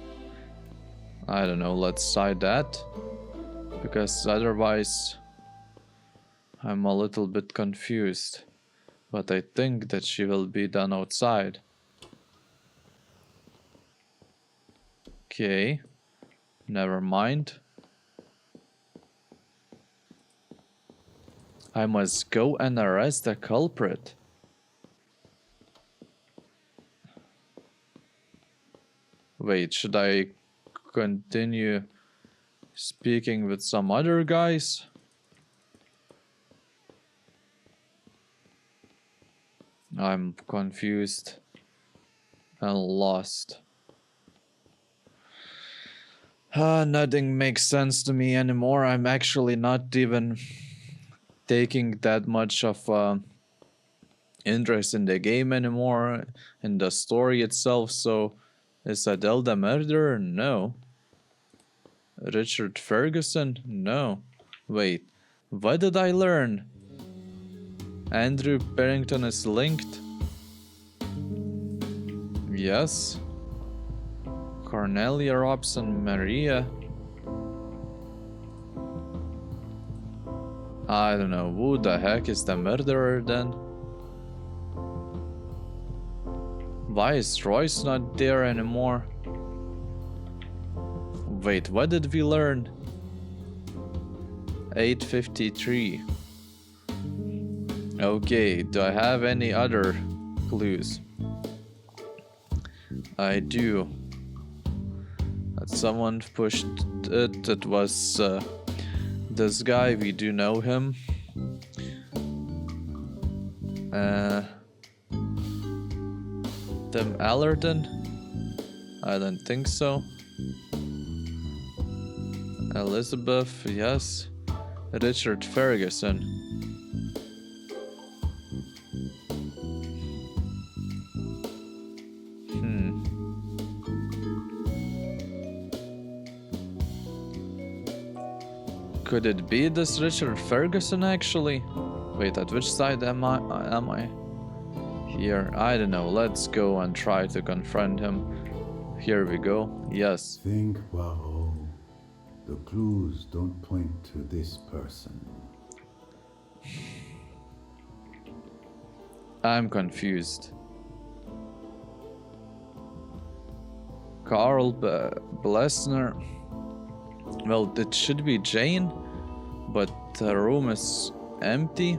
I don't know, let's try that. Because otherwise... I'm a little bit confused. But I think that she will be done outside. Okay. Never mind. I must go and arrest the culprit. Wait, should I continue speaking with some other guys? I'm confused and lost. Nothing makes sense to me anymore. I'm actually not even taking that much of interest in the game anymore, in the story itself. So, is Adele the murderer? No. Richard Ferguson? No. Wait, what did I learn? Andrew Pennington is linked? Yes. Cornelia Robson Maria. I don't know, who the heck is the murderer then? Why is Royce not there anymore? Wait, what did we learn? 8:53. Okay, do I have any other clues? I do. That someone pushed it. It was this guy. We do know him. Tim Allerton? I don't think so. Elizabeth, yes. Richard Ferguson. Could it be this Richard Ferguson actually? Wait, at which side am I? Here, I don't know. Let's go and try to confront him. Here we go. Yes. Think, Poirot. The clues don't point to this person. I'm confused. Carl Blessner. Well, it should be Jane, but the room is empty.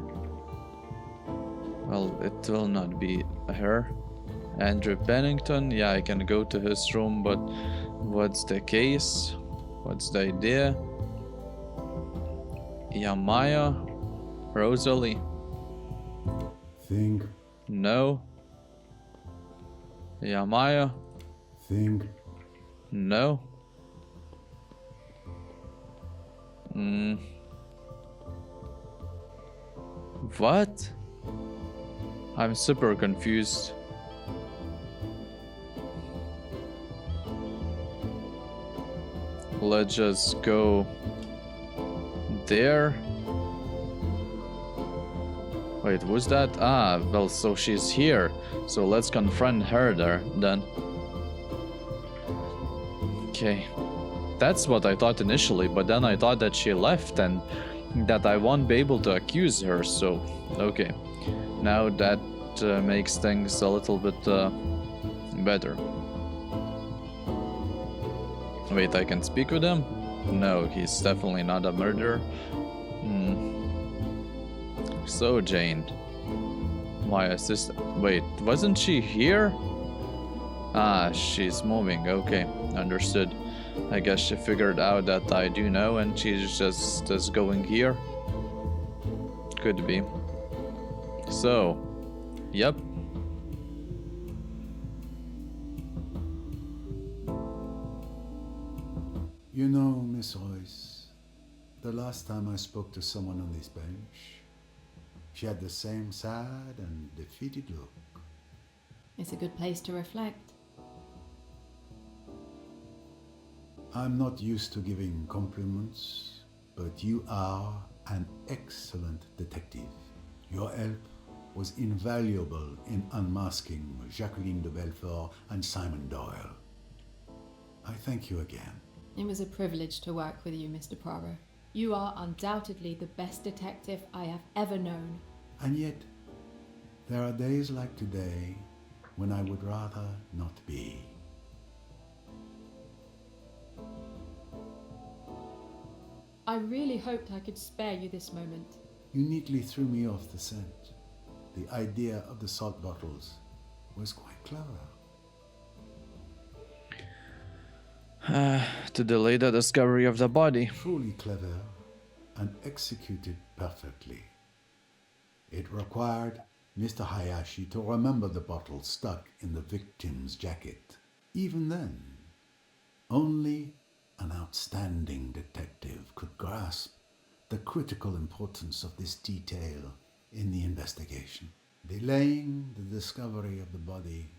Well, it will not be her. Andrew Pennington, yeah, I can go to his room, but what's the case? What's the idea? Yamao? Rosalie? Think. No. Yamao? Think. No. What? I'm super confused. Let's just go there. Wait, who's that? Ah, well, so she's here. So let's confront her there then. Okay. That's what I thought initially, but then I thought that she left and that I won't be able to accuse her, so okay. Now that makes things a little bit better. Wait, I can speak with him? No, he's definitely not a murderer. So, Jane, my assistant. Wait, wasn't she here? Ah, she's moving. Okay, understood. I guess she figured out that I do know and she's just going here. Could be. So, yep. You know, Miss Royce, the last time I spoke to someone on this bench, she had the same sad and defeated look. It's a good place to reflect. I'm not used to giving compliments, but you are an excellent detective. Your help was invaluable in unmasking Jacqueline de Belfort and Simon Doyle. I thank you again. It was a privilege to work with you, Mr. Poirot. You are undoubtedly the best detective I have ever known. And yet, there are days like today when I would rather not be. I really hoped I could spare you this moment. You neatly threw me off the scent. The idea of the salt bottles was quite clever. To delay the discovery of the body. Truly clever and executed perfectly. It required Mr. Hayashi to remember the bottle stuck in the victim's jacket. Even then, only an outstanding detective could grasp the critical importance of this detail in the investigation, delaying the discovery of the body.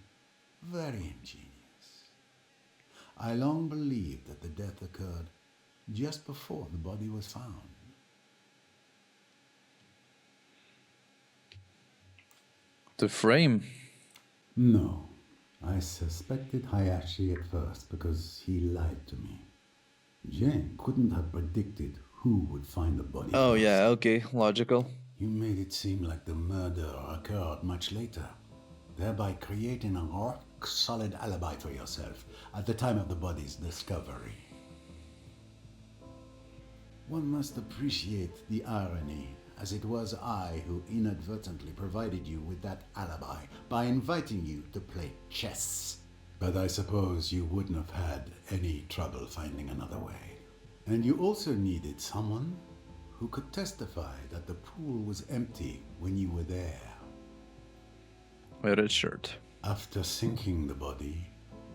Very ingenious. I long believed that the death occurred just before the body was found. The frame. No, I suspected Hayashi at first because he lied to me. Jane couldn't have predicted who would find the body Oh first. yeah, okay, logical. You made it seem like the murder occurred much later, thereby creating a rock-solid alibi for yourself at the time of the body's discovery. One must appreciate the irony, as it was I who inadvertently provided you with that alibi by inviting you to play chess. But I suppose you wouldn't have had any trouble finding another way. And you also needed someone who could testify that the pool was empty when you were there. Richard. After sinking the body,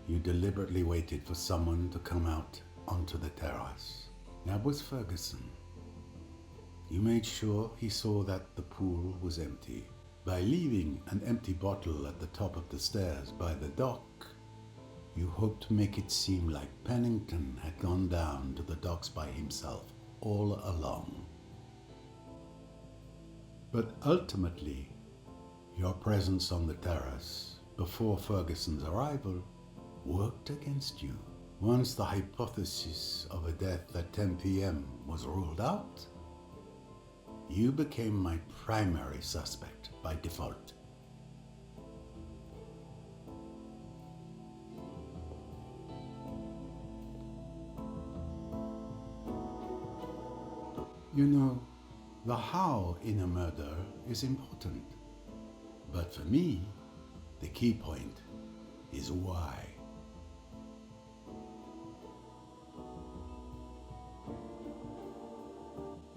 you deliberately waited for someone to come out onto the terrace. That was Ferguson. You made sure he saw that the pool was empty by leaving an empty bottle at the top of the stairs by the dock. You hoped to make it seem like Pennington had gone down to the docks by himself all along. But ultimately, your presence on the terrace before Ferguson's arrival worked against you. Once the hypothesis of a death at 10 p.m. was ruled out, you became my primary suspect by default. You know, the how in a murder is important. But for me, the key point is why.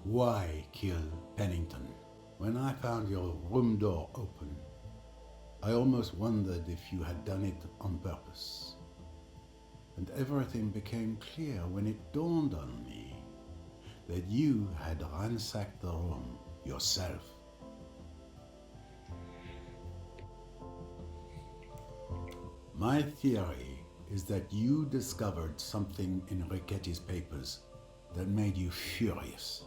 Why kill Pennington? When I found your room door open, I almost wondered if you had done it on purpose. And everything became clear when it dawned on me that you had ransacked the room yourself. My theory is that you discovered something in Ricchetti's papers that made you furious.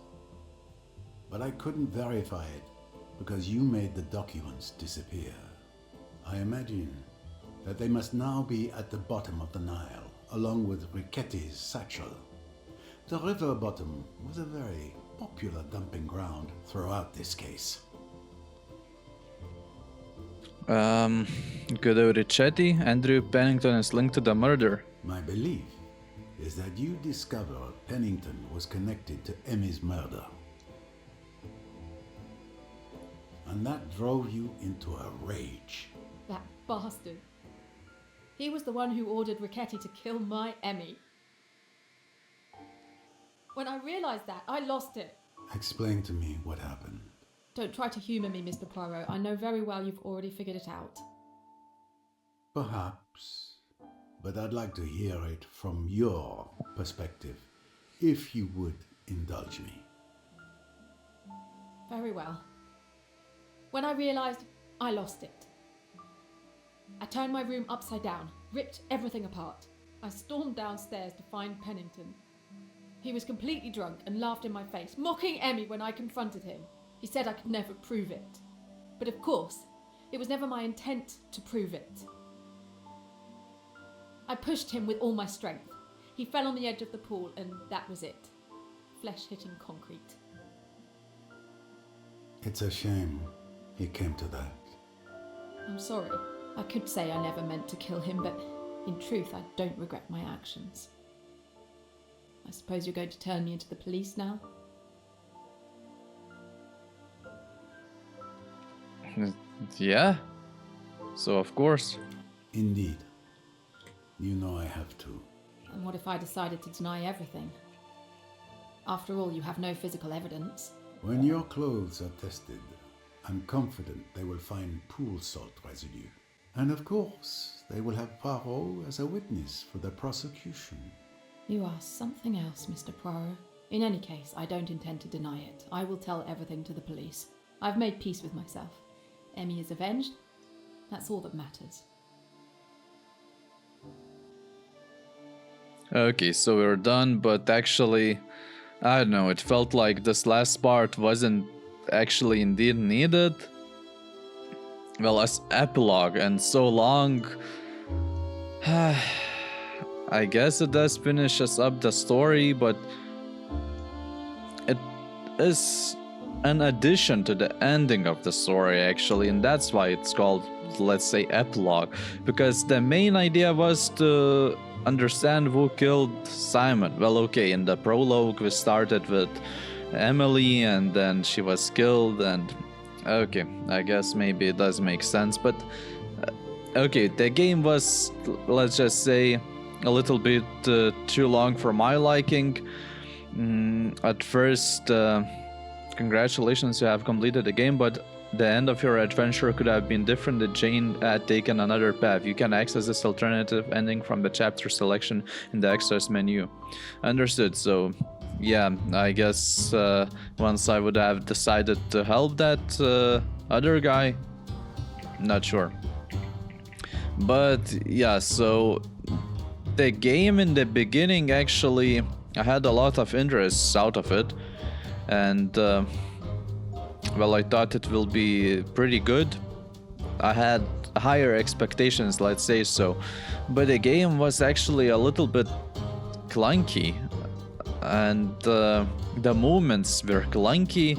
But I couldn't verify it because you made the documents disappear. I imagine that they must now be at the bottom of the Nile, along with Ricchetti's satchel. The river bottom was a very popular dumping ground throughout this case. Good old Ricchetti. Andrew Pennington is linked to the murder. My belief is that you discovered Pennington was connected to Emmy's murder. And that drove you into a rage. That bastard. He was the one who ordered Ricchetti to kill my Emmy. When I realised that, I lost it. Explain to me what happened. Don't try to humour me, Mr. Poirot. I know very well you've already figured it out. Perhaps, but I'd like to hear it from your perspective, if you would indulge me. Very well. When I realised, I lost it. I turned my room upside down, ripped everything apart. I stormed downstairs to find Pennington. He was completely drunk and laughed in my face, mocking Emmy when I confronted him. He said I could never prove it. But of course, it was never my intent to prove it. I pushed him with all my strength. He fell on the edge of the pool and that was it. Flesh hitting concrete. It's a shame he came to that. I'm sorry. I could say I never meant to kill him, but in truth, I don't regret my actions. I suppose you're going to turn me into the police now? Yeah. So of course. Indeed. You know I have to. And what if I decided to deny everything? After all, you have no physical evidence. When your clothes are tested, I'm confident they will find pool salt residue. And of course, they will have Poirot as a witness for the prosecution. You are something else, Mr. Poirot. In any case, I don't intend to deny it. I will tell everything to the police. I've made peace with myself. Emmy is avenged. That's all that matters. Okay, so we're done, but actually, I don't know, it felt like this last part wasn't actually indeed needed. Well, as epilogue and so long, I guess it does finishes up the story, but it is an addition to the ending of the story actually, and that's why it's called, let's say, epilogue, because the main idea was to understand who killed Simon. Well, okay, in the prologue we started with Emily and then she was killed, and okay, I guess maybe it does make sense, but okay, the game was, let's just say, a little bit too long for my liking. At first, congratulations, you have completed the game, but the end of your adventure could have been different if Jane had taken another path. You can access this alternative ending from the chapter selection in the extras menu. Understood, so yeah, I guess once I would have decided to help that other guy, not sure. But yeah, so the game in the beginning, actually, I had a lot of interest out of it, and well, I thought it will be pretty good. I had higher expectations, let's say so, but the game was actually a little bit clunky, and the movements were clunky.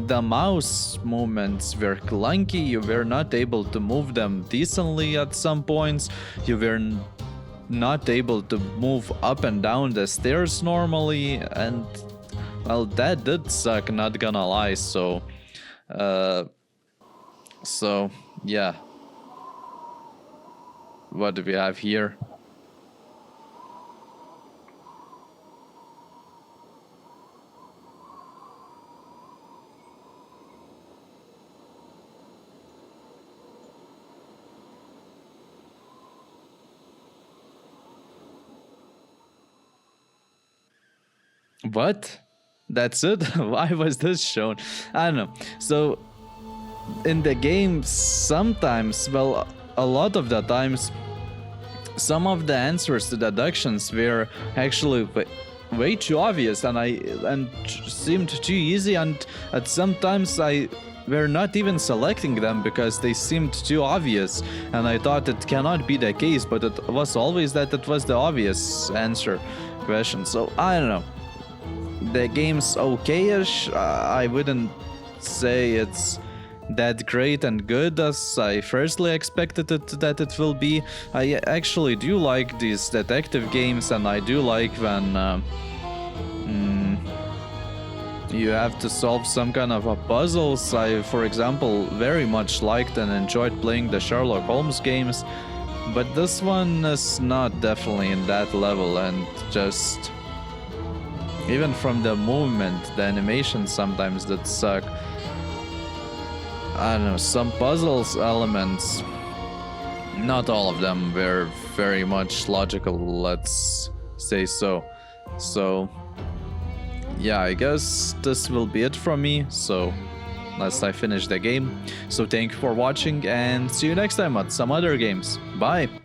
The mouse movements were clunky. You were not able to move them decently at some points. You were not able to move up and down the stairs normally, and well, that did suck, not gonna lie. So yeah, what do we have here? What? That's it? Why was this shown? I don't know. So, in the game, sometimes, well, a lot of the times, some of the answers to deductions were actually way too obvious, and seemed too easy, and at sometimes I were not even selecting them because they seemed too obvious, and I thought it cannot be the case, but it was always that it was the obvious answer question. So I don't know. The game's okay-ish. I wouldn't say it's that great and good as I firstly expected that it will be. I actually do like these detective games, and I do like when you have to solve some kind of a puzzles. I, for example, very much liked and enjoyed playing the Sherlock Holmes games, but this one is not definitely in that level, and just Even from the movement, the animation sometimes that suck. I don't know, some puzzles elements, not all of them were very much logical, let's say so. So yeah, I guess this will be it from me, so unless I finish the game. So thank you for watching and see you next time at some other games. Bye!